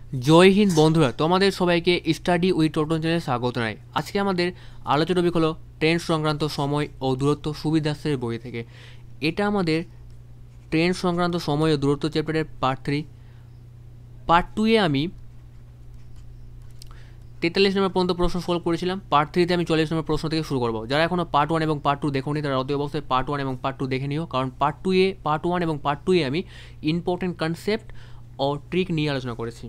जय हिंद बंधुरा तुम्हारे सबाइके स्टाडी उइथ टोटन चैनल स्वागत জানাই। আজকে আমাদের আলোচনা টপিক হলো ট্রেন সংক্রান্ত সময় ও দূরত্ব সুবিধার্থের বই থেকে। এটা আমাদের ট্রেন সংক্রান্ত সময় ও দূরত্ব চ্যাপ্টারের পার্ট 3। পার্ট 2 এ আমি 43 নম্বর পর্যন্ত প্রশ্ন সলভ করেছিলাম। পার্ট 3 তে আমি 40 নম্বর প্রশ্ন থেকে শুরু করব। যারা এখনো পার্ট 1 এবং পার্ট 2 দেখোনি তারা অতি অবশ্যই পার্ট 1 এবং পার্ট 2 দেখে নিও, কারণ পার্ট 1 এবং পার্ট 2 এ আমি ইম্পর্টেন্ট কনসেপ্ট ও ট্রিক নিয়ে আলোচনা করেছি।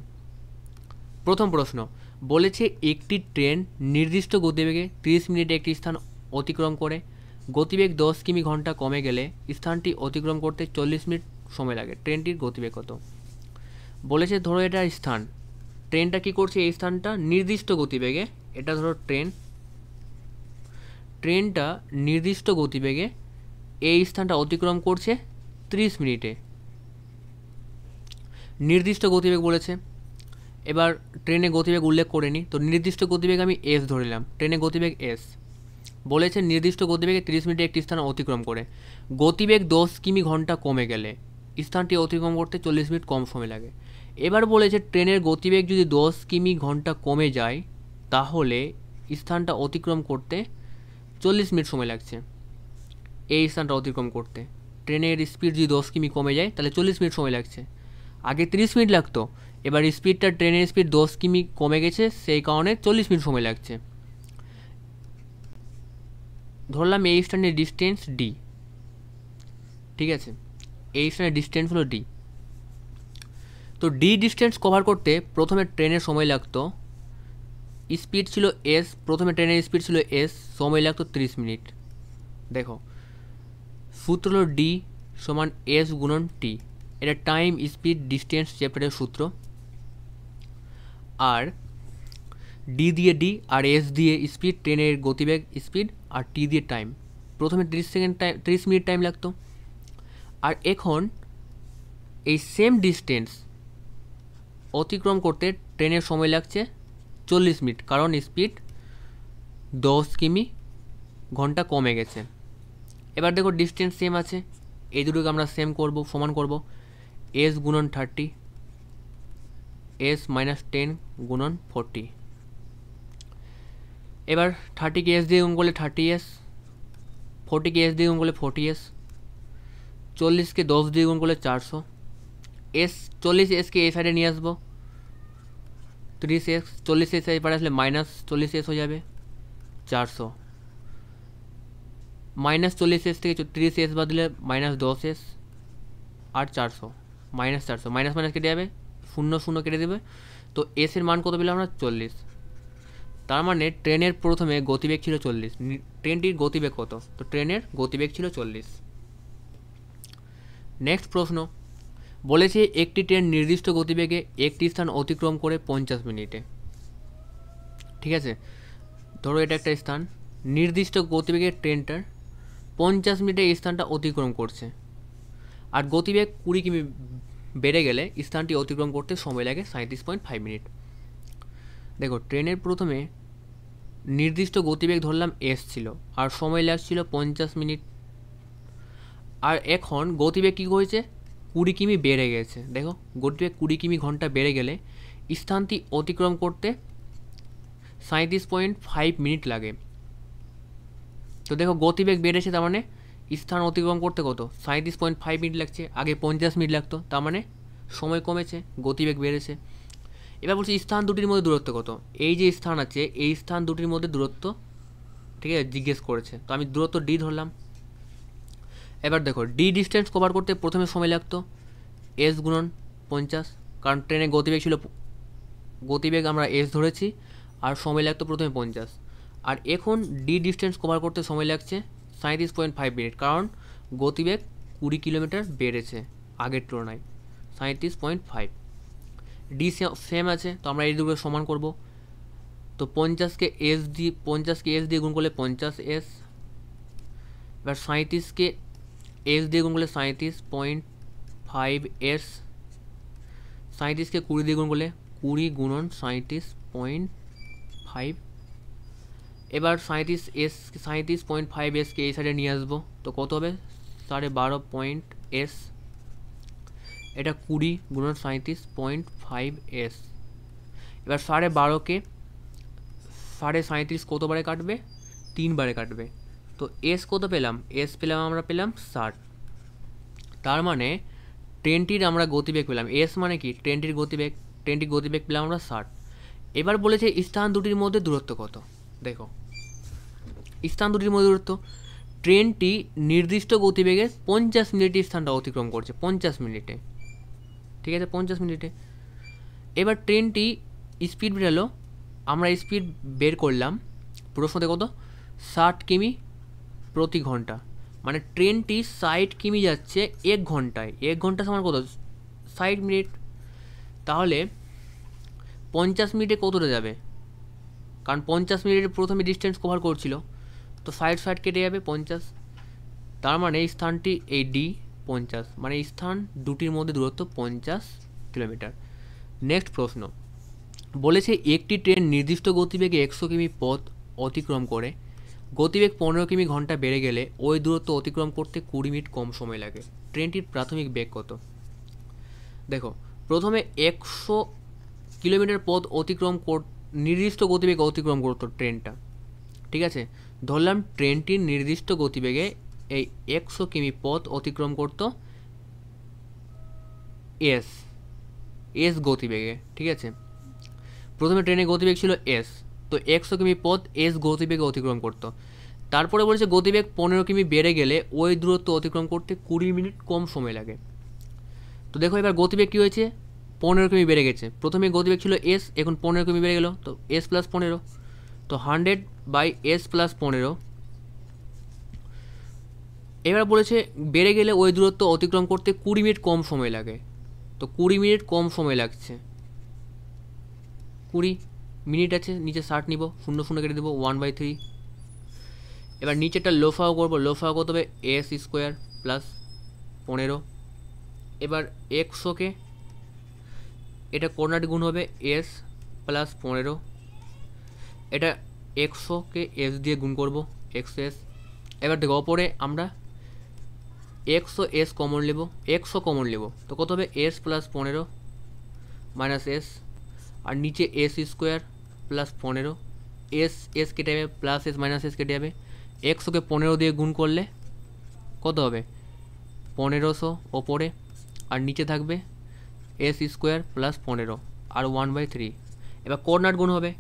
প্রথম প্রশ্ন বলেছে একটি ট্রেন নির্দিষ্ট গতিবেগে 30 মিনিটে একটি স্থান অতিক্রম করে। গতিবেগ 10 কিমি ঘন্টা কমে গেলে স্থানটি অতিক্রম করতে 40 মিনিট সময় লাগে। ট্রেনটির গতিবেগ কত? বলেছে ধরো এটা স্থান, ট্রেনটা কি করছে, এই স্থানটা নির্দিষ্ট গতিবেগে, এটা ধরো ট্রেনটা নির্দিষ্ট গতিবেগে এই স্থানটা অতিক্রম করছে 30 মিনিটে। নির্দিষ্ট গতিবেগ বলেছে, এবার ট্রেনে গতিবেগ উল্লেখ করে নিই। তো নির্দিষ্ট গতিবেগ আমি এস ধরে নিলাম, ট্রেনে গতিবেগ এস। বলেছে নির্দিষ্ট গতিবেগে 30 মিনিটে একটি স্থান অতিক্রম করে। গতিবেগ 10 কিমি ঘন্টা কমে গেলে স্থানটি অতিক্রম করতে 40 মিনিট কম সময় লাগে। এবার বলেছে ট্রেনের গতিবেগ যদি 10 কিমি ঘন্টা কমে যায় তাহলে স্থানটা অতিক্রম করতে 40 মিনিট সময় লাগছে। এই স্থানটা অতিক্রম করতে ট্রেনের স্পিড যদি 10 কিমি কমে যায় তাহলে 40 মিনিট সময় লাগছে। আগে 30 মিনিট লাগতো, এবার স্পিডটা ট্রেনের স্পিড 10 কিমি কমে গেছে, সেই কারণে 40 মিনিট সময় লাগছে। ধরলাম এই স্থানের ডিস্টেন্স ডি, ঠিক আছে, এই স্থানের ডিস্টেন্স হলো ডি। তো ডি ডিস্টেন্স কভার করতে প্রথমে ট্রেনের সময় লাগতো, স্পিড ছিল এস, প্রথমে ট্রেনের স্পিড ছিল এস, সময় লাগতো 30 মিনিট। দেখো সূত্র হলো ডি সমান এস গুণন টি, এটা টাইম স্পিড ডিস্টেন্স চ্যাপ্টারের সূত্র। আর ডি দিয়ে ডি আর এস দিয়ে স্পিড, ট্রেনের গতিবেগ স্পিড, আর টি দিয়ে টাইম। প্রথমে 30 মিনিট টাইম লাগতো, আর এখন এই সেম ডিস্টেন্স অতিক্রম করতে ট্রেনের সময় লাগছে 40 মিনিট, কারণ স্পিড 10 কিমি ঘন্টা কমে গেছে। এবার দেখো ডিস্টেন্স সেম আছে, এই দুটোকে আমরা সেম করব, সমান করব। এস গুণন 30, এস মাইনাস 10 গুণন 40। এবার 30কে এস দিয়ে গুণ করলে 30s, 40কে এস দিয়ে গুণ করলে 40s, 40কে 10 দিয়ে গুণ করলে 400, এস 40sকে এই সাইডে নিয়ে আসবো, 30s, 40s এই পারে আসলে মাইনাস 40s হয়ে যাবে 400, মাইনাস 40s থেকে 30s বাদ দিলে মাইনাস 10s, আর 400, মাইনাস 400, মাইনাস মাইনাস কেটে যাবে, 0 0 কেটে দেবে। তো এস এর মান কত পেলাম আমরা? 40। তার মানে ট্রেনের প্রথমে গতিবেগ ছিল 40। ট্রেনটির গতিবেগ কত? তো ট্রেনের গতিবেগ ছিল 40। নেক্সট প্রশ্ন বলেছে একটি ট্রেন নির্দিষ্ট গতিবেগে একটি স্থান অতিক্রম করে 50 মিনিটে। ঠিক আছে, ধরো এটা একটা স্থান, নির্দিষ্ট গতিবেগের ট্রেনটার 50 মিনিটে এই স্থানটা অতিক্রম করছে, আর গতিবেগ 20 কিমি বেড়ে গেলে স্থানটি অতিক্রম করতে সময় লাগে 37.5 মিনিট। দেখো ট্রেনের প্রথমে নির্দিষ্ট গতিবেগ ধরলাম এস ছিল, আর সময় লাগছিল 50 মিনিট, আর এখন গতিবেগ কী হয়েছে? 20 কিমি বেড়ে গেছে। দেখো গতিবেগ 20 কিমি ঘন্টা বেড়ে গেলে স্থানটি অতিক্রম করতে 37.5 মিনিট লাগে। তো দেখো গতিবেগ বেড়েছে, তার মানে স্থান অতিক্রম করতে কত? 37.5 মিনিট লাগছে, আগে 50 মিনিট লাগতো, তার মানে সময় কমেছে, গতিবেগ বেড়েছে। এবার বলছি স্থান দুটির মধ্যে দূরত্ব কত? এই যে স্থান আছে এই স্থান দুটির মধ্যে দূরত্ব, ঠিক আছে, জিজ্ঞেস করেছে, তো আমি দূরত্ব ডি ধরলাম। এবার দেখো ডি ডিস্টেন্স কভার করতে প্রথমে সময় লাগতো এস গুণন 50, কারণ ট্রেনের গতিবেগ ছিল, গতিবেগ আমরা এস ধরেছি, আর সময় লাগতো প্রথমে 50। আর এখন ডি ডিস্টেন্স কভার করতে সময় লাগছে 37.5 মিনিট, কারণ গতিবেগ 20 কিলোমিটার বেড়েছে আগের তুলনায়, 37.5। ডি সেম আছে, তো আমরা এই দুটো সমান করব। তো 50কে এস দিয়ে গুণ করলে 50s, এবার 37কে এস দিয়ে গুণ করলে 37.5s, 37কে 20 দিয়ে গুণ করলে 20 গুণন 37.5। এবার 37.5sকে এই সাইডে নিয়ে আসবো, তো কত হবে? 12.5s, এটা 20 গুণন 37.5s। এবার 12.5কে 37.5 কতবারে কাটবে? 3 বারে কাটবে। তো এস কত পেলাম? এস পেলাম আমরা 60। তার মানে ট্রেনটির আমরা গতিবেগ পেলাম, এস মানে কি ট্রেনটির গতিবেগ পেলাম আমরা 60। এবার বলেছে স্থান দুটির মধ্যে দূরত্ব কত। দেখো স্থান দুটির মধ্যে দূরত্ব, ট্রেনটি নির্দিষ্ট গতিবেগে 50 মিনিটে স্থানটা অতিক্রম করছে, 50 মিনিটে, ঠিক আছে 50 মিনিটে। এবার ট্রেনটি স্পিড বেরোলো, আমরা স্পিড বের করলাম প্রশ্নতে কত? 60 কিমি প্রতি ঘন্টা, মানে ট্রেনটি 60 কিমি যাচ্ছে 1 ঘন্টায়, 1 ঘন্টা সমান কত? 60 মিনিট। তাহলে 50 মিনিটে কতটা যাবে? কারণ 50 মিনিটে প্রথমে ডিস্টেন্স কভার করছিল, তো 60 কেটে যাবে 50। তার মানে এই স্থানটি এই ডি 50, মানে স্থান দুটির মধ্যে দূরত্ব 50 কিলোমিটার। নেক্সট প্রশ্ন বলেছে একটি ট্রেন নির্দিষ্ট গতিবেগে 100 কিমি পথ অতিক্রম করে গতিবেগ 15 কিমি ঘন্টা বেড়ে গেলে ওই দূরত্ব অতিক্রম করতে 20 মিনিট কম সময় লাগে। ট্রেনটির প্রাথমিক বেগ কত? দেখো প্রথমে 100 কিলোমিটার পথ নির্দিষ্ট গতিবেগে অতিক্রম করতো ট্রেনটা, ঠিক আছে। ধরলাম ট্রেনটির নির্দিষ্ট গতিবেগে এই 100 কিমি পথ অতিক্রম করতো এস গতিবেগে, ঠিক আছে। প্রথমে ট্রেনের গতিবেগ ছিল এস, তো 100 কিমি পথ এস গতিবেগে অতিক্রম করতো। তারপরে বলেছে গতিবেগ 15 কিমি বেড়ে গেলে ওই দূরত্ব অতিক্রম করতে 20 মিনিট কম সময় লাগে। তো দেখো এবার গতিবেগ কী হয়েছে? 15 কিমি বেড়ে গেছে। প্রথমে গতিবেগ ছিল এস, এখন 15 কিমি বেড়ে গেল, তো এস প্লাস 15, তো 100/s প্লাস 15। এবার বলেছে বেড়ে গেলে ওই দূরত্ব অতিক্রম করতে 20 মিনিট কম সময় লাগে, তো 20 মিনিট কম সময় লাগছে। 20 মিনিট আছে, নিচে 60 নিব, 0 কেটে দেবো, 1/3। এবার নিচেটা লোফাও করবো, লোফাও কত হবে? s² plus 15। এবার 100কে এটা কোঅর্ডিনেট গুণ হবে s প্লাস 15, এটা 100কে s দিয়ে গুণ করবো, xs। এবার দেখো অপরে আমরা 100s কমন নেব, 100 কমন নেব, তো কত হবে? s প্লাস 15 মাইনাস s, আর নিচে s² প্লাস 15, s কেটে যাবে, প্লাস s মাইনাস s কেটে যাবে। 100কে 15 দিয়ে গুণ করলে কত হবে? 1500 ওপরে, আর নিচে থাকবে s² প্লাস 15 আর 1/3। এবার কোঅর্ডিনেট গুণ হবে,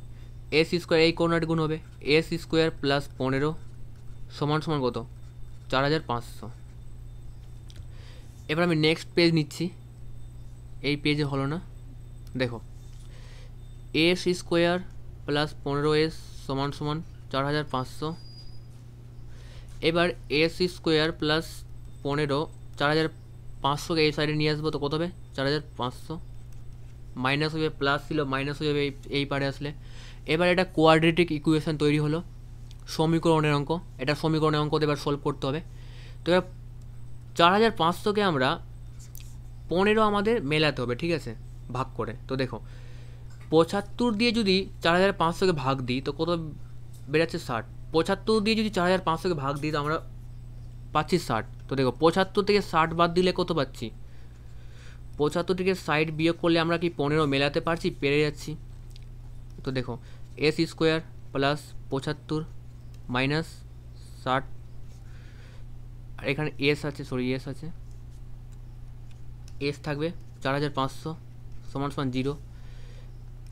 s² এই কোঅর্ডিনেট গুণ হবে, s² প্লাস 15 সমান সমান কত? 4500। এবার আমি নেক্সট পেজ নিচ্ছি, এই পেজে হলো না। দেখো s² প্লাস 15s সমান সমান 4500। এবার s² প্লাস 15 4500কে এই সাইডে নিয়ে আসবো, তো কত হবে? 4500, মাইনাস হয়ে প্লাস ছিল, মাইনাস হয়ে যাবে এই পারে আসলে। এবার এটা কোয়াড্রেটিক ইকুয়েশন তৈরি হলো, সমীকরণের অঙ্ক, এটা সমীকরণের অঙ্ক এবার সলভ করতে হবে। তো এবার 4500কে আমরা 15 আমাদের মেলাতে হবে, ঠিক আছে, ভাগ করে। তো দেখো 75 দিয়ে যদি 4500কে ভাগ দিই তো কত বেরাচ্ছে? 60। 75 দিয়ে যদি 4500কে ভাগ দিই তো আমরা পাচ্ছি 60। তো দেখো 75 থেকে 60 বাদ দিলে কত পাচ্ছি? 75 থেকে 60 বিয়োগ করলে আমরা কি 15 মেলাতে পারছি? পেরে যাচ্ছি। তো দেখো s² প্লাস 75 মাইনাস 60, আর এখানে s আছে, s আছে, s থাকবে 4500 সমান সমান 0।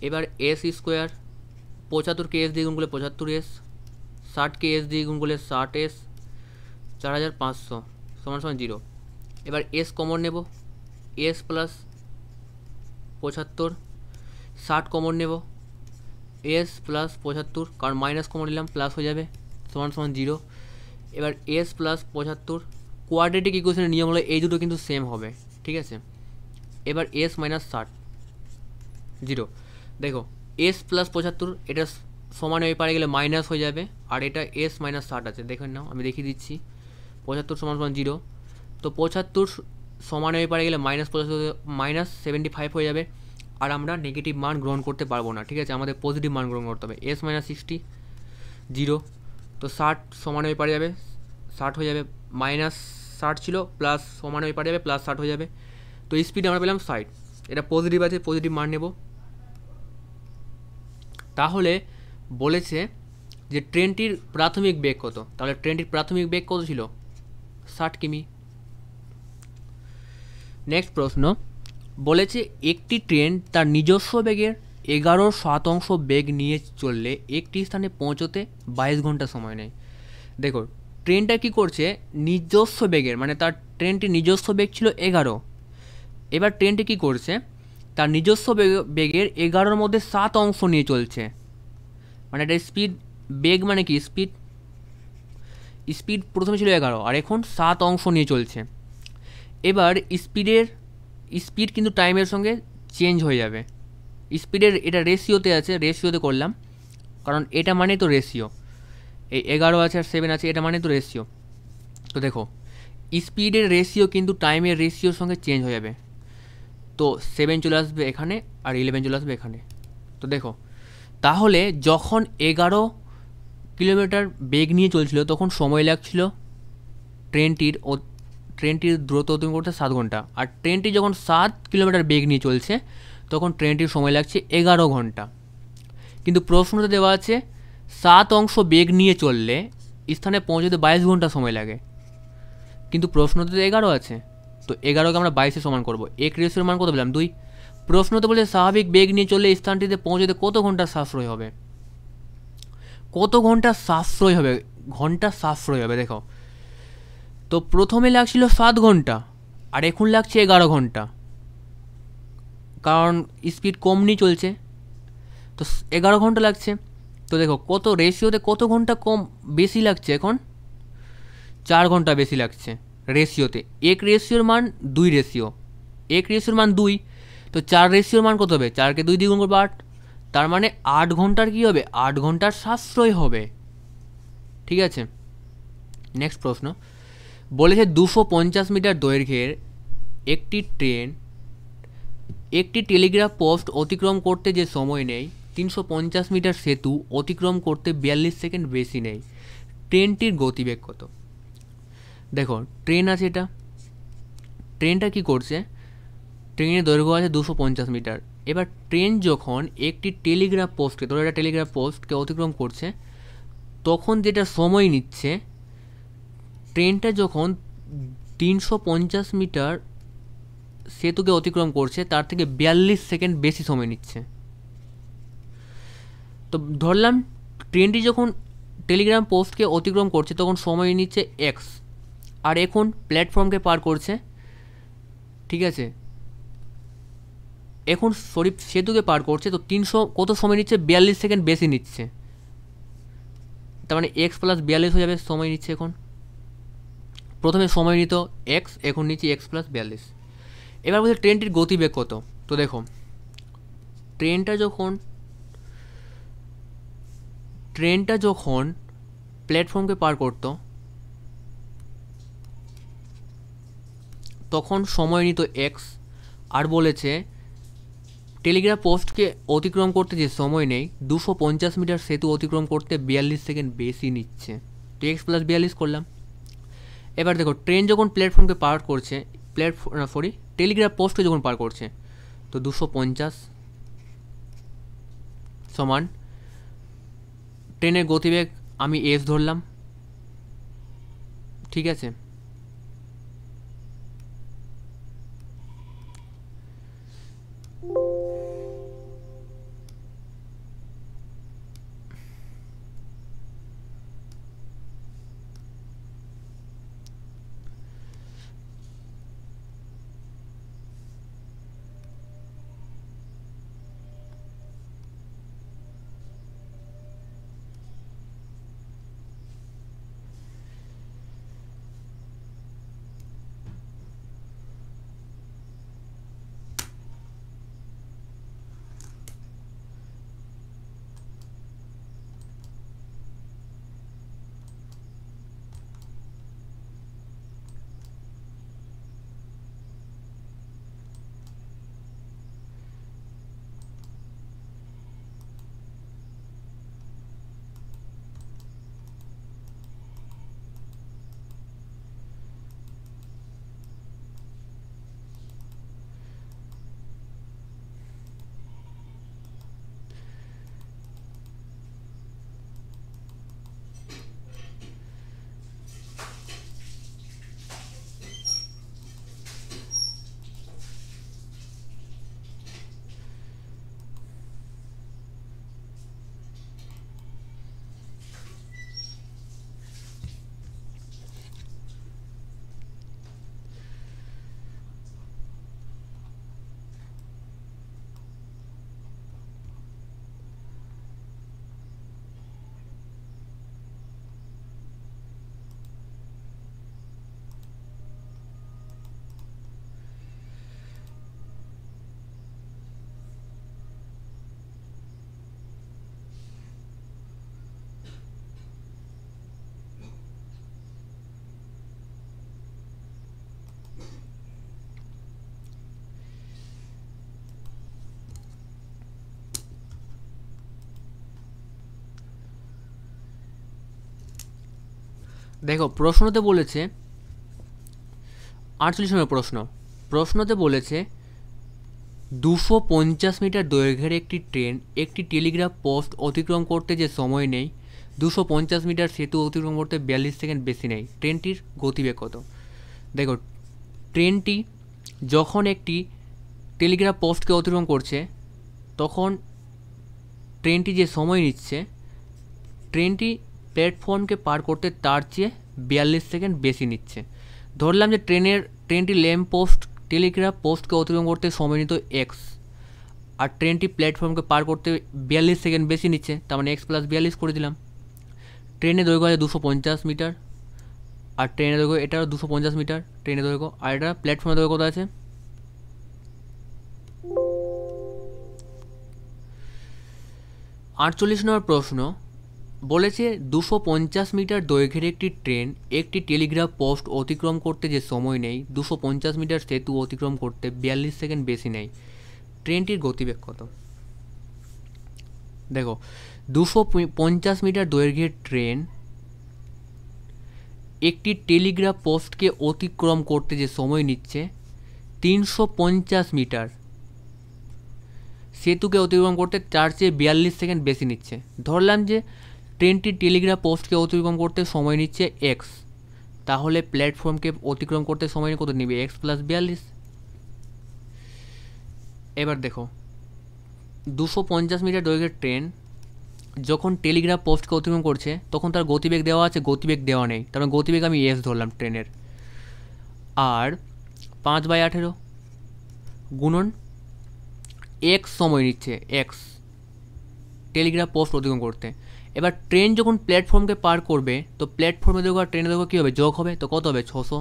এবার s² 75কে s দিয়ে গুণ করলে 75s, 60কে s দিয়ে গুণ করলে 60s, 4500 সমান সমান 0। এবার s কমন নেব, s প্লাস 75, 60 কমন নেব, s প্লাস 75, কারণ মাইনাস কমন নিলাম প্লাস হয়ে যাবে, সমান সমান 0। এবার s প্লাস 75, কোয়াড্রেটিক ইকুয়েশনের নিয়ম হলো এই দুটো কিন্তু সেম হবে, ঠিক আছে। এবার s মাইনাস 60 0। দেখো s প্লাস 75 এটা সমান হয়ে পারে গেলে মাইনাস হয়ে যাবে, আর এটা s মাইনাস 60 আছে, দেখেন নাও আমি দেখিয়ে দিচ্ছি। 75 সমান সমান 0, তো 75 সমান হয়ে পারে গেলে মাইনাস 75 হয়ে যাবে, আর আমরা নেগেটিভ মান গ্রহণ করতে পারবো না, ঠিক আছে, আমাদের পজিটিভ মান গ্রহণ করতে হবে। s মাইনাস 60 0, তো 60 সমান হয়ে পারে যাবে 60 হয়ে যাবে, মাইনাস 60 ছিল প্লাস সমান হয়ে পারে যাবে প্লাস 60 হয়ে যাবে। তো স্পিড আমরা পেলাম 60, এটা পজিটিভ আছে, পজিটিভ মান নেব। তাহলে বলেছে যে ট্রেনটির প্রাথমিক বেগ কত, তাহলে ট্রেনটির প্রাথমিক বেগ কত ছিল? 60 কিমি। নেক্সট প্রশ্ন বলেছে একটি ট্রেন তার নিজস্ব বেগের 11% বেগ নিয়ে চললে একটি স্থানে পৌঁছতে 22 ঘন্টা সময় নেয়। দেখো ট্রেনটা কি করছে, নিজস্ব বেগের মানে তার ট্রেনটির নিজস্ব বেগ ছিল 11, এবার ট্রেনটি কি করছে, তার নিজস্ব বেগের 11-র মধ্যে 7 অংশ নিয়ে চলছে, মানে এটা স্পিড, বেগ মানে কি স্পিড, স্পিড প্রথমে ছিল 11 আর এখন 7 অংশ নিয়ে চলছে। এবার স্পিড কিন্তু টাইমের সঙ্গে চেঞ্জ হয়ে যাবে, স্পিডের এটা রেশিওতে আছে, রেশিওতে করলাম কারণ এটা মানে তো রেশিও, এই 11 আছে আর 7 আছে, এটা মানে তো রেশিও। তো দেখো স্পিডের রেশিও কিন্তু টাইমের রেশিওর সঙ্গে চেঞ্জ হয়ে যাবে, তো 7 চলে আসবে এখানে আর 11 চলে আসবে এখানে। তো দেখো তাহলে যখন 11 কিলোমিটার বেগ নিয়ে চলছিল তখন সময় লাগছিল ট্রেনটির দ্রুত অতিক্রম করতে 7 ঘন্টা, আর ট্রেনটি যখন 7 কিলোমিটার বেগ নিয়ে চলছে তখন ট্রেনটির সময় লাগছে 11 ঘন্টা। কিন্তু প্রশ্নতে দেওয়া আছে 7 অংশ বেগ নিয়ে চললে স্থানে পৌঁছতে 22 ঘন্টা সময় লাগে, কিন্তু প্রশ্নতে তো 11 আছে, তো 11কে আমরা 22-এ সমান করবো। এক রেশিওর মান কত পেলাম? 2। প্রশ্নতে বলে স্বাভাবিক বেগ নিয়ে চললে স্থানটিতে পৌঁছতে কত ঘন্টা সাশ্রয় হবে, কত ঘন্টা সাশ্রয় হবে, ঘন্টা সাশ্রয় হবে। দেখো তো প্রথমে লাগছিল 7 ঘন্টা আর এখন লাগছে 11 ঘন্টা, কারণ স্পিড কম নিয়ে চলছে, তো 11 ঘন্টা লাগছে। তো দেখো কত রেশিওতে কত ঘন্টা কম বেশি লাগছে, এখন 4 ঘন্টা বেশি লাগছে রেশিওতে। এক রেশিওর মান 2 রেশিও, এক রেশিওর মান 2, তো 4 রেশিওর মান কত হবে? 4কে 2 দিয়ে গুণ করবো 8, তার মানে 8 ঘন্টার কী হবে? 8 ঘন্টার সাশ্রয় হবে। ঠিক আছে, নেক্সট প্রশ্ন বলেছে 250 মিটার দৈর্ঘ্যের একটি ট্রেন একটি টেলিগ্রাফ পোস্ট অতিক্রম করতে যে সময় নেয় 350 মিটার সেতু অতিক্রম করতে 42 সেকেন্ড বেশি নেয়, ট্রেনটির গতিবেগ কত? দেখো ট্রেন আছে, এটা ট্রেনটা কি করছে, ট্রেনের দৈর্ঘ্য আছে 250 মিটার। এবার ট্রেন যখন একটি টেলিগ্রাফ পোস্টকে, ধরো একটা টেলিগ্রাফ পোস্টকে অতিক্রম করছে, তখন যেটা সময় নিচ্ছে, ট্রেনটা যখন 350 মিটার সেতুকে অতিক্রম করছে তার থেকে 42 সেকেন্ড বেশি সময় নিচ্ছে। তো ধরলাম ট্রেনটি যখন টেলিগ্রাম পোস্টকে অতিক্রম করছে তখন সময় নিচ্ছে এক্স, আর এখন প্ল্যাটফর্মকে পার করছে, ঠিক আছে, এখন সেতুকে পার করছে, তো 300 কত সময় নিচ্ছে? 42 সেকেন্ড বেশি নিচ্ছে, তার মানে এক্স প্লাস 42 হয়ে যাবে সময় নিচ্ছে। এখন প্রথমে সময় নিত এক্স, এখন নিচ্ছে এক্স প্লাস 42। এবার বলছে ট্রেনটির গতিবেগ কত? তো দেখো ট্রেনটা যখন প্ল্যাটফর্মকে পার করত তখন সময় নিত এক্স, আর বলেছে টেলিগ্রাফ পোস্টকে অতিক্রম করতে যে সময় নেই 250 মিটার সেতু অতিক্রম করতে 42 সেকেন্ড বেশি নিচ্ছে, তো এক্স প্লাস 42 করলাম। এবার দেখো ট্রেন যখন প্ল্যাটফর্মকে পার করছে, টেলিগ্রাফ পোস্টকে যখন পার করছে, তো 250 সমান ট্রেনের গতিবেগ আমি এস ধরলাম, ঠিক আছে। দেখো প্রশ্নতে বলেছে 48 নম্বর প্রশ্নতে বলেছে 250 মিটার দৈর্ঘ্যের একটি ট্রেন একটি টেলিগ্রাফ পোস্ট অতিক্রম করতে যে সময় নেই 250 মিটার সেতু অতিক্রম করতে 42 সেকেন্ড বেশি নেই, ট্রেনটির গতিবেগ কত? দেখো ট্রেনটি যখন একটি টেলিগ্রাফ পোস্টকে অতিক্রম করছে তখন ট্রেনটি যে সময় নিচ্ছে ট্রেনটি প্ল্যাটফর্মকে পার করতে তার চেয়ে 42 সেকেন্ড বেশি নিচ্ছে। ধরলাম যে ট্রেনটি ল্যাম্প পোস্ট টেলিগ্রাফ পোস্টকে অতিক্রম করতে সময় নিত এক্স, আর ট্রেনটি প্ল্যাটফর্মকে পার করতে 42 সেকেন্ড বেশি নিচ্ছে, তার মানে এক্স প্লাস 42 করে দিলাম। ট্রেনের দৈর্ঘ্য আছে 250 মিটার, আর ট্রেনের দৈর্ঘ্য এটারও 250 মিটার ট্রেনের দৈর্ঘ্য, আর এটা প্ল্যাটফর্মের দৈর্ঘ্য কত আছে? 48 নম্বর প্রশ্ন বলেছে 250 মিটার দৈর্ঘ্যের একটি ট্রেন একটি টেলিগ্রাফ পোস্ট অতিক্রম করতে যে সময় নেই 250 মিটার সেতু অতিক্রম করতে 42 সেকেন্ড বেশি নেই, ট্রেনটির গতিবেগ কত? দেখো 250 মিটার দৈর্ঘ্যের ট্রেন একটি টেলিগ্রাফ পোস্টকে অতিক্রম করতে যে সময় নিচ্ছে 350 মিটার সেতুকে অতিক্রম করতে তার চেয়ে 42 সেকেন্ড বেশি নিচ্ছে। ধরলাম যে ট্রেনটি টেলিগ্রাফ পোস্টকে অতিক্রম করতে সময় নিচ্ছে এক্স, তাহলে প্ল্যাটফর্মকে অতিক্রম করতে সময় কত নেবে? X plus 42। এবার দেখো 250 মিটার দৈর্ঘ্যের ট্রেন যখন টেলিগ্রাফ পোস্টকে অতিক্রম করছে তখন তার গতিবেগ দেওয়া আছে, গতিবেগ দেওয়া নেই, তার মানে গতিবেগ আমি এস ধরলাম ট্রেনের। আর 5/18 গুণন এক্স সময় নিচ্ছে এক্স টেলিগ্রাফ পোস্ট অতিক্রম করতে। এবার ট্রেন যখন প্ল্যাটফর্মকে পার করবে তো প্ল্যাটফর্মের দৈর্ঘ্য আর ট্রেনের দৈর্ঘ্য কী হবে? যোগ হবে, তো কত হবে? 600।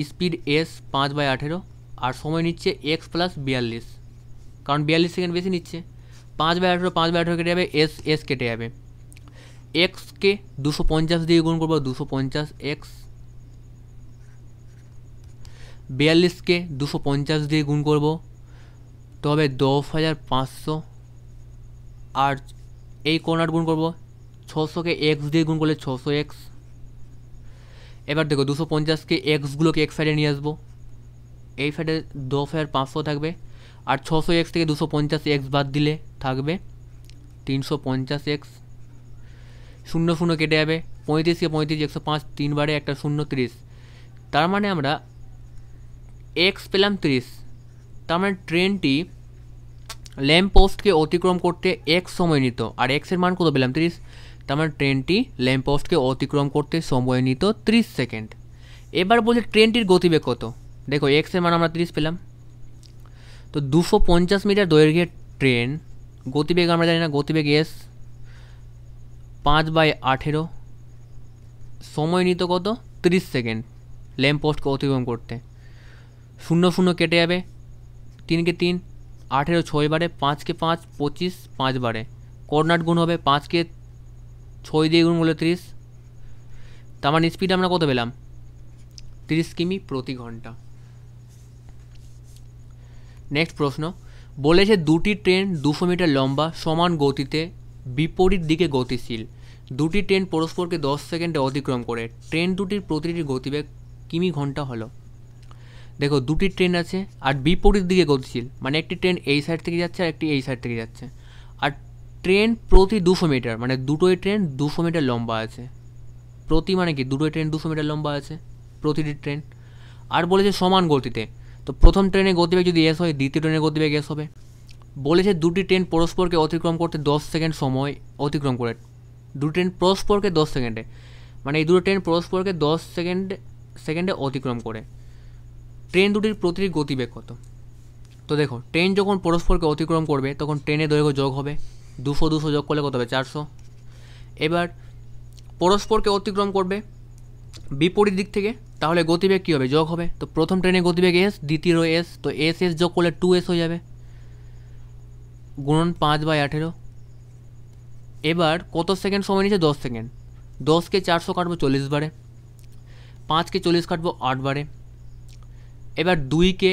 স্পিড এস 5/18 আর সময় নিচ্ছে এক্স প্লাস 42, কারণ 42 সেকেন্ড বেশি নিচ্ছে। 5/18 কেটে যাবে, এস কেটে যাবে। এক্সকে 250 দিয়ে গুণ করবো, 250 এক্স। 42কে 250 দিয়ে গুণ করবো তো হবে 10,500, আর এই কোণার গুণ করবো 600কে এক্স দিয়ে গুণ করলে 600 এক্স। এবার দেখো 250কে এক্সগুলোকে এক সাইডে নিয়ে আসবো, এই সাইডে 10,500 থাকবে, আর 600 এক্স থেকে 250 এক্স বাদ দিলে থাকবে 350 এক্স। 0 কেটে যাবে, 35কে 35 105 3 বারে একটা 0 30, তার মানে আমরা এক্স পেলাম 30। তার মানে ট্রেনটি ল্যাম্প পোস্টকে অতিক্রম করতে এক্স সময় নিত, আর এক্সের মান কত পেলাম? 30। তার মানে ট্রেনটি ল্যাম্প পোস্টকে অতিক্রম করতে সময় নিত 30 সেকেন্ড। এবার বলছে ট্রেনটির গতিবেগ কত? দেখো এক্সের মান আমরা 30 পেলাম, তো 250 মিটার দৈর্ঘ্যের ট্রেন গতিবেগ আমরা জানি না, গতিবেগ এস 5/18 সময় নিত কত? 30 সেকেন্ড ল্যাম্প পোস্টকে অতিক্রম করতে। 0 কেটে যাবে, 3কে 3 18 6 বারে, 5কে 5 25 5 বারে, কোঅর্ডিনেট গুণ হবে, 5কে 6 দিয়ে গুণ করলে 30, তার মানে স্পিড আমরা কত পেলাম? 30 কিমি প্রতি ঘন্টা। নেক্সট প্রশ্ন বলেছে দুটি ট্রেন 200 মিটার লম্বা সমান গতিতে বিপরীত দিকে গতিশীল, দুটি ট্রেন পরস্পরকে 10 সেকেন্ডে অতিক্রম করে, ট্রেন দুটির প্রতিটি গতিবেগ কিমি ঘন্টা হলো। দেখো দুটি ট্রেন আছে আর বিপরীত দিকে গতিশীল, মানে একটি ট্রেন এই সাইড থেকে যাচ্ছে আর একটি এই সাইড থেকে যাচ্ছে, আর ট্রেন প্রতি 200 মিটার, মানে দুটোই ট্রেন 200 মিটার লম্বা আছে। প্রতি মানে কি? দুটোই ট্রেন 200 মিটার লম্বা আছে প্রতিটি ট্রেন। আর বলেছে সমান গতিতে, তো প্রথম ট্রেনের গতিবেগ যদি এস হয় দ্বিতীয় ট্রেনের গতিবেগ এস হবে। বলেছে দুটি ট্রেন পরস্পরকে অতিক্রম করতে 10 সেকেন্ড সময় অতিক্রম করে, দুটি ট্রেন পরস্পরকে 10 সেকেন্ডে, মানে এই দুটো ট্রেন পরস্পরকে 10 সেকেন্ডে অতিক্রম করে, ট্রেন দুটির প্রতিটি গতিবেগ কত? তো দেখো ট্রেন যখন পরস্পরকে অতিক্রম করবে তখন ট্রেনের দৈর্ঘ্য যোগ হবে, 200 যোগ করলে কত হবে? 400। এবার পরস্পরকে অতিক্রম করবে বিপরীত দিক থেকে, তাহলে গতিবেগ কী হবে? যোগ হবে। তো প্রথম ট্রেনের গতিবেগ এস, দ্বিতীয় এস, তো এস যোগ করলে 2s হয়ে যাবে, গুণন 5/18। এবার কত সেকেন্ড সময় নিচ্ছে? 10 সেকেন্ড। 10কে 400 কাটবো 40 বারে, 5কে 40 কাটবো 8 বারে, এবার 2কে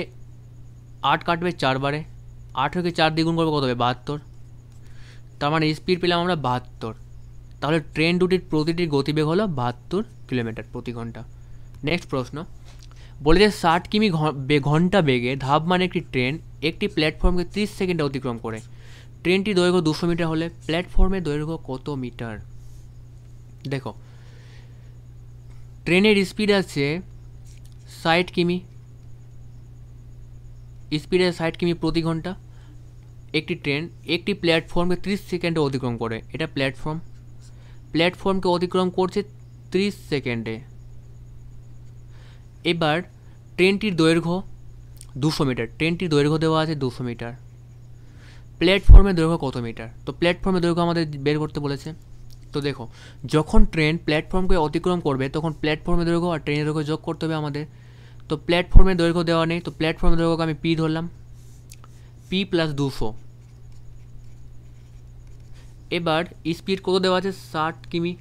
8 কাটবে 4 বারে, 18কে 4 দিয়ে গুণ করবো কত হবে? 72। তার মানে স্পিড পেলাম আমরা 72। তাহলে ট্রেন দুটির প্রতিটির গতিবেগ হলো 72 কিলোমিটার প্রতি ঘন্টা। নেক্সট প্রশ্ন বলেছে 60 কিমি ঘন্টা বেগে ধাবমান একটি ট্রেন একটি প্ল্যাটফর্মকে 30 সেকেন্ডে অতিক্রম করে। ট্রেনটির দৈর্ঘ্য 200 মিটার হলে প্ল্যাটফর্মের দৈর্ঘ্য কত মিটার? দেখো, ট্রেনের স্পিড আছে 60 কিমি, স্পিড আছে 60 কিমি প্রতি ঘন্টা। একটি ট্রেন একটি প্ল্যাটফর্মকে 30 সেকেন্ডে অতিক্রম করে। এটা প্ল্যাটফর্মকে অতিক্রম করছে 30 সেকেন্ডে। এবার ট্রেনটির দৈর্ঘ্য 200 মিটার, ট্রেনটির দৈর্ঘ্য দেওয়া আছে 200 মিটার। প্ল্যাটফর্মের দৈর্ঘ্য কত মিটার? তো প্ল্যাটফর্মের দৈর্ঘ্য আমাদের বের করতে বলেছে। তো দেখো, যখন ট্রেন প্ল্যাটফর্মকে অতিক্রম করবে তখন প্ল্যাটফর্মের দৈর্ঘ্য আর ট্রেনের দৈর্ঘ্য যোগ করতে হবে আমাদের। তো প্ল্যাটফর্মের দৈর্ঘ্য দেওয়া নেই, তো প্ল্যাটফর্মের দৈর্ঘ্যকে আমি পি ধরলাম, পি প্লাস 200। এবার স্পিড কত দেওয়া আছে? 60 কিমি,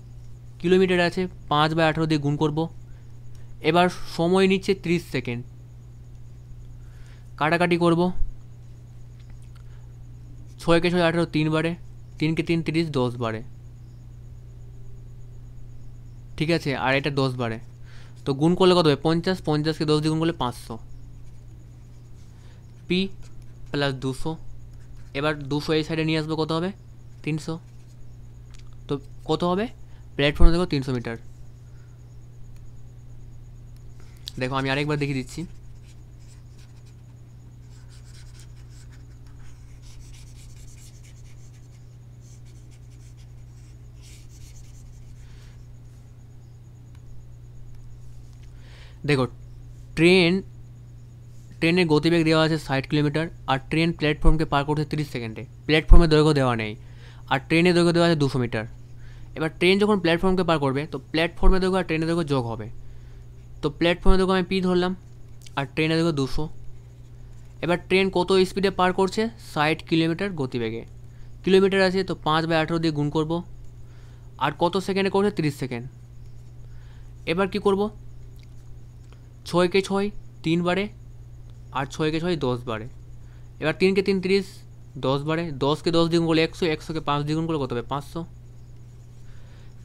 কিলোমিটার আছে 5/18 দিয়ে গুণ করব। এবার সময় নিচ্ছে 30 সেকেন্ড, কাটাকাটি করব। 6 কে 6 18, 3 বারে, 3 কে 3 30, 10 বারে, ঠিক আছে। আর এটা 10 বারে, তো গুণ করলে কত হবে? 50, 50কে 10 দিয়ে গুণ করলে 500, পি প্লাস 200। এবার 200 এই সাইডে নিয়ে আসবো, কত হবে? 300। তো কত হবে? প্ল্যাটফর্মে দেখো 300 মিটার। দেখো আমি আরেকবার দেখিয়ে দিচ্ছি। দেখো, ট্রেনের গতিবেগ দেওয়া আছে 60 কিলোমিটার, আর ট্রেন প্ল্যাটফর্মকে পার করছে 30 সেকেন্ডে। প্ল্যাটফর্মের দৈর্ঘ্য দেওয়া নেই, আর ট্রেনের দৈর্ঘ্য দেওয়া আছে 200 মিটার। এবার ট্রেন যখন প্ল্যাটফর্মকে পার করবে তো প্ল্যাটফর্মের দৈর্ঘ্য আর ট্রেনের দৈর্ঘ্য যোগ হবে। তো প্ল্যাটফর্মের দৈর্ঘ্য আমি পি ধরলাম, আর ট্রেনের দৈর্ঘ্য 200। এবার ট্রেন কত স্পিডে পার করছে? 60 কিলোমিটার গতিবেগে। কিলোমিটার আছে, তো 5/18 দিয়ে গুণ করব। আর কত সেকেন্ডে করছে? 30 সেকেন্ড। এবার কি করব? 6 কে 6 3 বারে, আর 6 কে 6 10 বারে। এবার 3 কে 3 30, 10 বারে, 10 কে 10 দ্বিগুণ করলে 100, 100 কে 5 দ্বিগুণ করলে কত হবে? 500,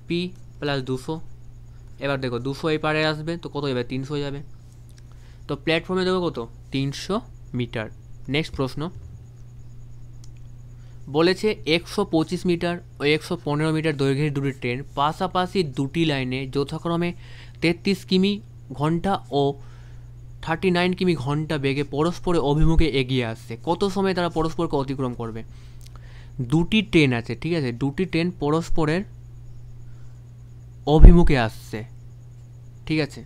পি প্লাস 200। এবার দেখো 200 এই পারে আসবে, তো কত যাবে? 300 হয়ে যাবে। তো প্ল্যাটফর্মে দেখো কত? 300 মিটার। নেক্সট প্রশ্ন বলেছে 125 মিটার ও 115 মিটার দৈর্ঘ্যের দুটি ট্রেন পাশাপাশি দুটি লাইনে যথাক্রমে 33 কিমি ঘন্টা ও 39 কিমি ঘন্টা বেগে পরস্পরের অভিমুখে এগিয়ে আসছে। কত সময় তারা পরস্পরকে অতিক্রম করবে? দুটি ট্রেন আছে, ঠিক আছে, দুটি ট্রেন পরস্পরের অভিমুখে আসছে, ঠিক আছে।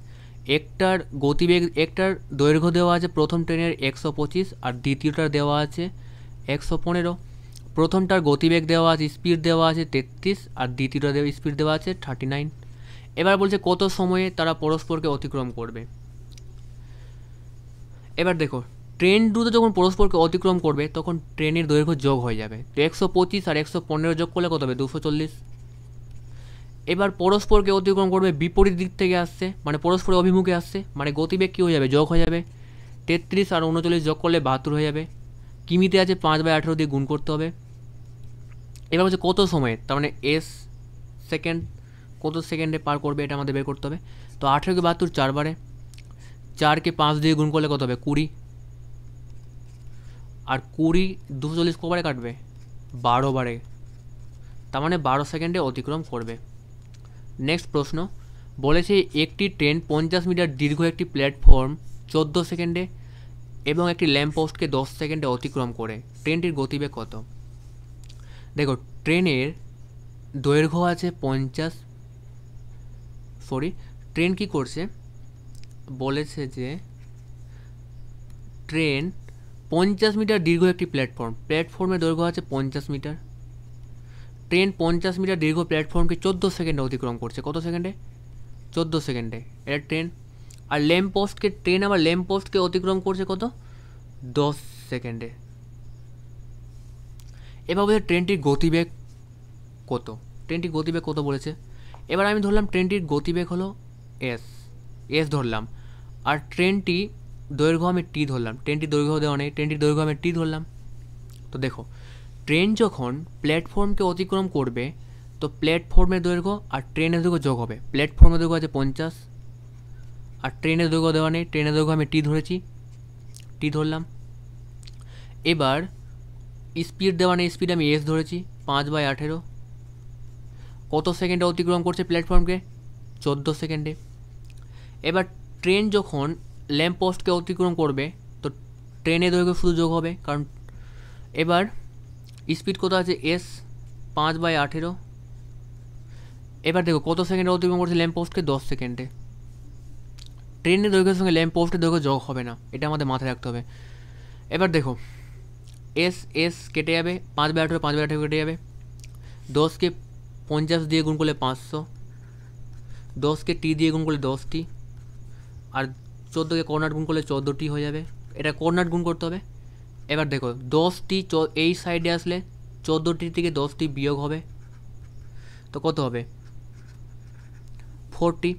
একটার গতিবেগ, একটার দৈর্ঘ্য দেওয়া আছে প্রথম ট্রেনের 125, আর দ্বিতীয়টার দেওয়া আছে 115। প্রথমটার গতিবেগ দেওয়া আছে, স্পিড দেওয়া আছে 33, আর দ্বিতীয়টার স্পিড দেওয়া আছে 39। এবার বলছে কত সময়ে তারা পরস্পরকে অতিক্রম করবে। এবার দেখো, ট্রেন দুটো যখন পরস্পরকে অতিক্রম করবে তখন ট্রেনের দৈর্ঘ্য যোগ হয়ে যাবে। তো 125 আর 115 যোগ করলে কত হবে? 240। এবার পরস্পরকে অতিক্রম করবে বিপরীত দিক থেকে আসছে, মানে পরস্পরের অভিমুখে আসছে, মানে গতিবেগ কী হয়ে যাবে? যোগ হয়ে যাবে। 33 আর 39 যোগ করলে 72 হয়ে যাবে। কিমিতে আছে 5/18 দিয়ে গুণ করতে হবে। এবার হচ্ছে কত সময়ে, তার মানে এস সেকেন্ড, কত সেকেন্ডে পার করবে এটা আমাদের বের করতে হবে। তো 18 কে 72 4 বারে, 4 কে 5 দিয়ে গুণ করলে কত হবে? 20। আর 20 240 কবারে কাটবে? 12 বারে, তার মানে 12 সেকেন্ডে অতিক্রম করবে। নেক্সট প্রশ্ন বলেছে একটি ট্রেন 50 মিটার দীর্ঘ একটি প্ল্যাটফর্ম 14 সেকেন্ডে এবং একটি ল্যাম্প পোস্টকে 10 সেকেন্ডে অতিক্রম করে। ট্রেনটির গতিবেগ কত? দেখো, ট্রেনের দৈর্ঘ্য আছে 50, ট্রেন কি করছে বলেছে যে ট্রেন 50 মিটার দীর্ঘ একটি প্ল্যাটফর্মের দৈর্ঘ্য আছে 50 মিটার। ট্রেন 50 মিটার দীর্ঘ প্ল্যাটফর্মকে 14 সেকেন্ডে অতিক্রম করছে। কত সেকেন্ডে? 14 সেকেন্ডে, এটা ট্রেন। আর ল্যাম্প পোস্টকে, ট্রেন আবার ল্যাম্প পোস্টকে অতিক্রম করছে কত? 10 সেকেন্ডে। এবার বলছে ট্রেনটির গতিবেগ কত? ট্রেনটির গতিবেগ কত বলেছে। এবার আমি ধরলাম ট্রেনটির গতিবেগ হলো এস ধরলাম, আর ট্রেনটি দৈর্ঘ্য আমি টি ধরলাম। ট্রেনটির দৈর্ঘ্য দেওয়া নেই, ট্রেনটির দৈর্ঘ্য আমি টি ধরলাম। তো দেখো, ট্রেন যখন প্ল্যাটফর্মকে অতিক্রম করবে তো প্ল্যাটফর্মের দৈর্ঘ্য আর ট্রেনের দৈর্ঘ্য যোগ হবে। প্ল্যাটফর্মের দৈর্ঘ্য আছে 50 আর ট্রেনের দৈর্ঘ্য দেওয়া নেই, ট্রেনের দৈর্ঘ্য আমি টি ধরেছি, টি ধরলাম। এবার স্পিড দেওয়া নেই, স্পিড আমি এস ধরেছি, 5/18। কত সেকেন্ডে অতিক্রম করছে প্ল্যাটফর্মকে? 14 সেকেন্ডে। এবার ট্রেন যখন ল্যাম্প পোস্টকে অতিক্রম করবে তো ট্রেনের দৈর্ঘ্য শুধু যোগ হবে, কারণ এবার স্পিড কত আছে? এস, 5/18। এবার দেখো কত সেকেন্ডে অতিক্রম করছে ল্যাম্প পোস্টকে? 10 সেকেন্ডে। ট্রেনের দৈর্ঘ্যের সঙ্গে ল্যাম্প পোস্টের দৈর্ঘ্য যোগ হবে না, এটা আমাদের মাথায় রাখতে হবে। এবার দেখো এস এস কেটে যাবে, 5/18 5/18 কেটে যাবে। 10কে 50 দিয়ে গুণ করলে 500, 10কে টি দিয়ে গুণ করলে 10টি, আর 14কে কর্নার গুণ করলে 14টি হয়ে যাবে। এটা কর্নার গুণ করতে হবে। এবার দেখো 10টি এই সাইডে আসলে 14টি থেকে 10টি বিয়োগ হবে, তো কত হবে? 40।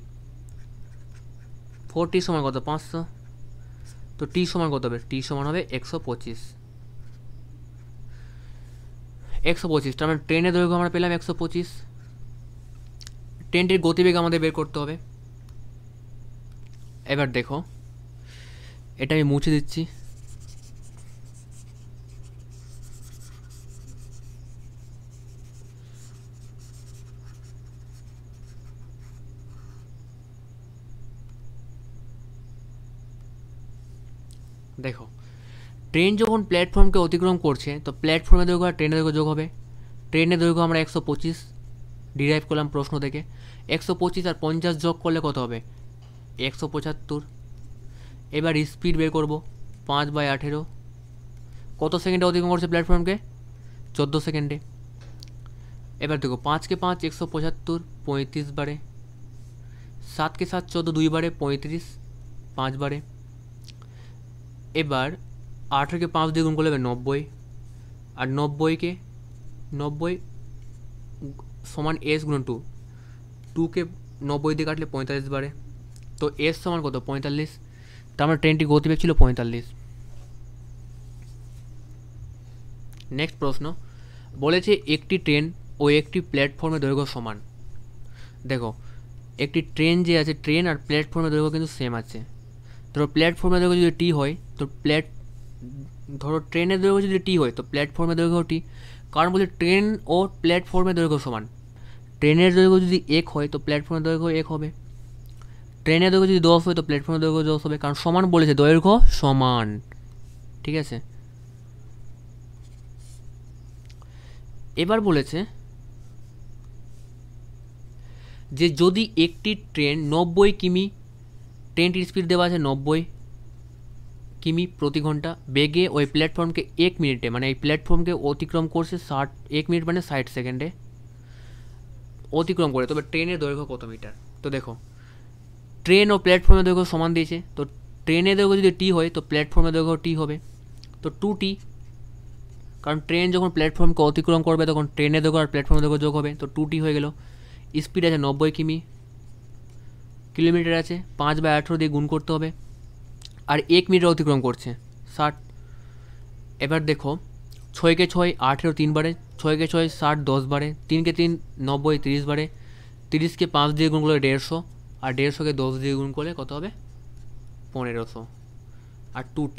40 সমান কত? 500। তো টি সমান কত হবে? টি সমান হবে 125। 125, তার মানে ট্রেনের দৈর্ঘ্য আমরা পেলাম 125। ট্রেনটির গতিবেগ আমাদের বের করতে হবে। এবার দেখো এটা আমি মুছে দিচ্ছি। দেখো ট্রেন যখন প্ল্যাটফর্মকে অতিক্রম করছে তো প্ল্যাটফর্মের দৈর্ঘ্য আর ট্রেনের দৈর্ঘ্য যোগ হবে। ট্রেনের দৈর্ঘ্য আমরা 125 ডিরাইভ করলাম প্রশ্ন থেকে। 125 আর 50 যোগ করলে কত হবে? 175। এবার স্পিড বের করব, 5/18। কত সেকেন্ডে অতিক্রম করছে প্ল্যাটফর্মকে? 14 সেকেন্ডে। এবার দেখো 5কে 5 175, 35 বারে। 7কে 7 14, 2 বারে 35, 5 বারে। এবার 18কে 5 দিয়ে গুণ করলে হবে 90, আর 90 সমান এস গুণ 2, 2কে 90 দিয়ে কাটলে 45 বারে। তো এস সমান কত? 45। তার মানে ট্রেনটি গতিবেগ ছিল 45। নেক্সট প্রশ্ন বলেছে একটি ট্রেন ও একটি প্ল্যাটফর্মের দৈর্ঘ্য সমান। দেখো একটি ট্রেন যে আছে, ট্রেন আর প্ল্যাটফর্মের দৈর্ঘ্য কিন্তু সেম আছে। ধরো প্ল্যাটফর্মের দৈর্ঘ্য যদি টি হয় তো ধরো ট্রেনের দৈর্ঘ্য যদি টি হয় তো প্ল্যাটফর্মের দৈর্ঘ্য টি, কারণ বলছে ট্রেন ও প্ল্যাটফর্মের দৈর্ঘ্য সমান। ট্রেনের দৈর্ঘ্য যদি 1 হয় তো প্ল্যাটফর্মের দৈর্ঘ্য 1 হবে। ট্রেনের দৈর্ঘ্য যদি 10 হয় তো প্ল্যাটফর্মের দৈর্ঘ্য 10 হবে, কারণ সমান বলেছে, দৈর্ঘ্য সমান। ঠিক আছে, এবার বলেছে যে যদি একটি ট্রেন 90 কিমি, ট্রেনটির স্পিড দেওয়া আছে 90 কিমি প্রতি ঘন্টা বেগে ওই প্ল্যাটফর্মকে 1 মিনিটে, মানে এই প্ল্যাটফর্মকে অতিক্রম করছে 1 মিনিট মানে 60 সেকেন্ডে অতিক্রম করে, তবে ট্রেনের দৈর্ঘ্য কত মিটার? তো দেখো ট্রেন ও প্ল্যাটফর্মের দৈর্ঘ্য সমান দিয়েছে, তো ট্রেনের দৈর্ঘ্য যদি টি হয় তো প্ল্যাটফর্মের দৈর্ঘ্য টি হবে, তো 2t, কারণ ট্রেন যখন প্ল্যাটফর্মকে অতিক্রম করবে তখন ট্রেনের দৈর্ঘ্য আর প্ল্যাটফর্মের দৈর্ঘ্য যোগ হবে, তো 2t হয়ে গেল। স্পিড আছে 90 কিলোমিটার আছে, 5/18 দিয়ে গুণ করতে হবে, আর 1 মিনিট অতিক্রম করছে 60। এবার দেখো 6কে 6 18 3 বারে, 6কে 6 60 10 বারে, 3কে 3 90 30 বারে, 30কে 5 দিয়ে গুণ করলে 150, আর 150কে 10 দিয়ে গুণ করলে কত হবে? 1500। আর 2t,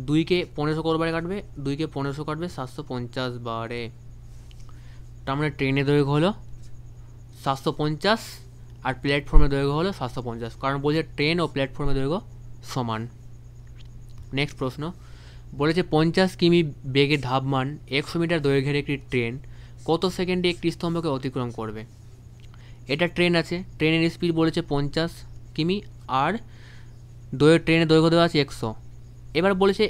2কে 1500 কত বারে কাটবে? 2কে 1500 কাটবে 750 বারে। তার মানে ট্রেনের দৈর্ঘ্য হলো 750 আর প্ল্যাটফর্মের দৈর্ঘ্য হলো 750, কারণ বলছে ট্রেন ও প্ল্যাটফর্মের দৈর্ঘ্য সমান। নেক্সট প্রশ্ন বলেছে 50 কিমি বেগে ধাবমান 100 মিটার দৈর্ঘ্যের একটি ট্রেন কত সেকেন্ডে একটি স্তম্ভকে অতিক্রম করবে? এটা ট্রেন আছে, ট্রেনের স্পিড বলেছে 50 কিমি আর ট্রেনের দৈর্ঘ্য দেওয়া আছে 100। এবার বলেছে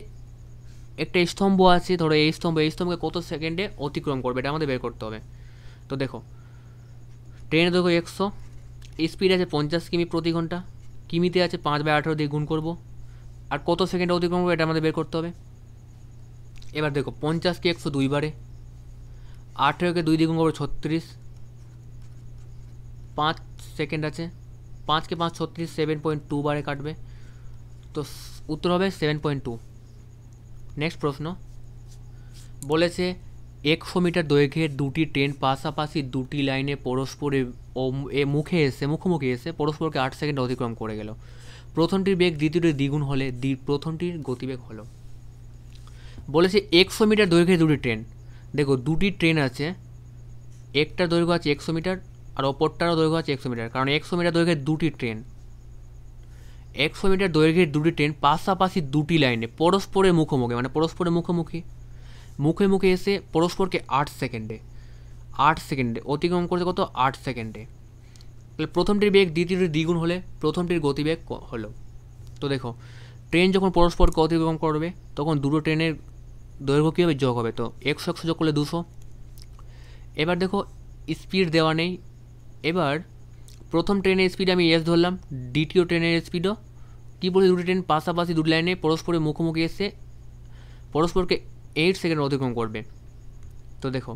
একটা স্তম্ভ আছে, ধরো এই স্তম্ভকে কত সেকেন্ডে অতিক্রম করবে, এটা আমাদের বের করতে হবে। তো দেখো ট্রেনের দৈর্ঘ্য 100, স্পিড আছে 50 কিমি প্রতি ঘন্টা, কিমিতে আছে 5/18 দিয়ে গুণ করব, আর কত সেকেন্ডে অতিক্রম করবে এটা আমাদের বের করতে হবে। এবার দেখো 50কে 100 2 বারে, 18কে 2 দিয়ে গুণ করবো 36, 5 সেকেন্ড আছে, 5কে 5 36, 7.2 বারে কাটবে, তো উত্তর হবে 7.2। নেক্সট প্রশ্ন বলেছে 100 মিটার দৈর্ঘ্যের দুটি ট্রেন পাশাপাশি দুটি লাইনে পরস্পরের মুখোমুখি এসে পরস্পরকে 8 সেকেন্ড অতিক্রম করে গেল। প্রথমটির বেগ দ্বিতীয়টির দ্বিগুণ হলে প্রথমটির গতিবেগ হলো। বলেছে 100 মিটার দৈর্ঘ্যের দুটি ট্রেন। দেখো দুটি ট্রেন আছে, একটার দৈর্ঘ্য আছে 100 মিটার আর অপরটারও দৈর্ঘ্য আছে 100 মিটার, কারণ 100 মিটার দৈর্ঘ্যের দুটি ট্রেন, 100 মিটার দৈর্ঘ্যের দুটি ট্রেন পাশাপাশি দুটি লাইনে পরস্পরের মুখোমুখি, মানে পরস্পরের মুখে মুখে এসে পরস্পরকে 8 সেকেন্ডে অতিক্রম করতে কত 8 সেকেন্ডে। তাহলে প্রথমটির বেগ দ্বিতীয়টির দ্বিগুণ হলে প্রথমটির গতিবেগ হলো। তো দেখো ট্রেন যখন পরস্পরকে অতিক্রম করবে তখন দুটো ট্রেনের দৈর্ঘ্য কী হবে, যোগ হবে। তো 100 যোগ করলে 200। এবার দেখো স্পিড দেওয়া নেই। এবার প্রথম ট্রেনের স্পিড আমি এস ধরলাম, দ্বিতীয় ট্রেনের স্পিডও কী বলছে, দুটি ট্রেন পাশাপাশি দুটি লাইনে পরস্পরের মুখোমুখি এসে পরস্পরকে 8 সেকেন্ড অতিক্রম করবে। তো দেখো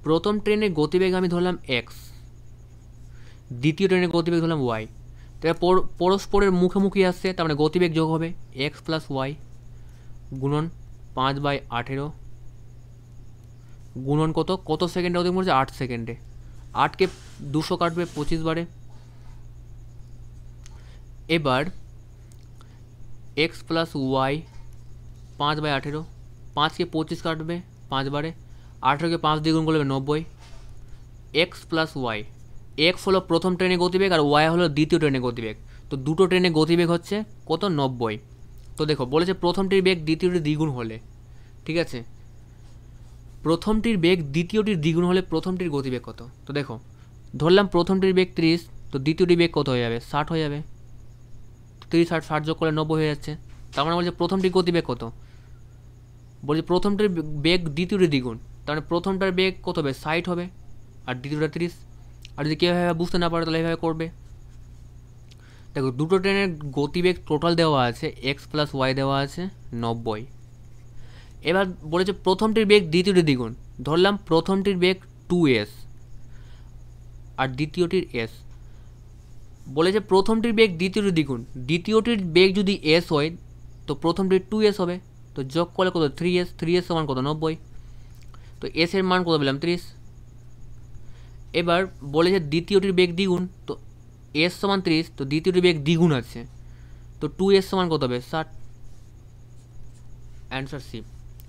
প্রথম ট্রেনের গতিবেগ আমি ধরলাম এক্স, দ্বিতীয় ট্রেনের গতিবেগ ধরলাম ওয়াই। তাহলে পরস্পরের মুখোমুখি আসছে, তার মানে গতিবেগ যোগ হবে এক্স প্লাস ওয়াই গুণন 5/18 গুণন কত সেকেন্ডে অতিক্রম করছে, 8 সেকেন্ডে। 8কে 200 কাটবে 25 বারে। এবার এক্স প্লাস ওয়াই 5/18, 5কে 25 কাটবে 5 বারে, 18কে 5 দিয়ে গুণ করলে 90। এক্স প্লাস ওয়াই, এক্স হলো প্রথম ট্রেনের গতিবেগ আর ওয়াই হলো দ্বিতীয় ট্রেনের গতিবেগ। তো দুটো ট্রেনের গতিবেগ হচ্ছে কত, 90। তো দেখো বলেছে প্রথমটির বেগ দ্বিতীয়টির দ্বিগুণ হলে, ঠিক আছে, প্রথমটির বেগ দ্বিতীয়টির দ্বিগুণ হলে প্রথমটির গতিবেগ কত। তো দেখো ধরলাম প্রথমটির বেগ 30, তো দ্বিতীয়টির বেগ কত হয়ে যাবে, 60 হয়ে যাবে। 30 আর 60 যোগ করলে 90 হয়ে যাচ্ছে। তার মানে বলছে প্রথমটির গতিবেগ কত, বলছে প্রথমটির বেগ দ্বিতীয়টির দ্বিগুণ, তার মানে প্রথমটার বেগ কত হবে, 60 হবে আর দ্বিতীয়টা 30। আর যদি কেউ বুঝতে না পারে তাহলে এইভাবে করবে। দেখো দুটো ট্রেনের গতিবেগ টোটাল দেওয়া আছে এক্স প্লাস ওয়াই দেওয়া আছে 90। এবার বলেছে প্রথমটির বেগ দ্বিতীয়টির দ্বিগুণ, ধরলাম প্রথমটির বেগ 2s আর দ্বিতীয়টির s। বলেছে প্রথমটির বেগ দ্বিতীয়টির দ্বিগুণ, দ্বিতীয়টির বেগ যদি s হয় তো প্রথমটির 2s হবে। তো যোগ করলে কত, 3s সমান কত, 90। তো s এর মান কত পেলাম, 30। এবার বলেছে দ্বিতীয়টির বেগ দ্বিগুণ, তো s সমান 30, তো দ্বিতীয়টির বেগ দ্বিগুণ আছে, তো 2s সমান কত হবে, 60। Answer C.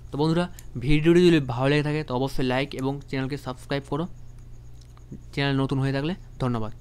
তো বন্ধুরা ভিডিওটি যদি ভালো লেগে থাকে তো অবশ্যই লাইক এবং চ্যানেলকে সাবস্ক্রাইব করো, চ্যানেল নতুন হয়ে থাকলে। ধন্যবাদ।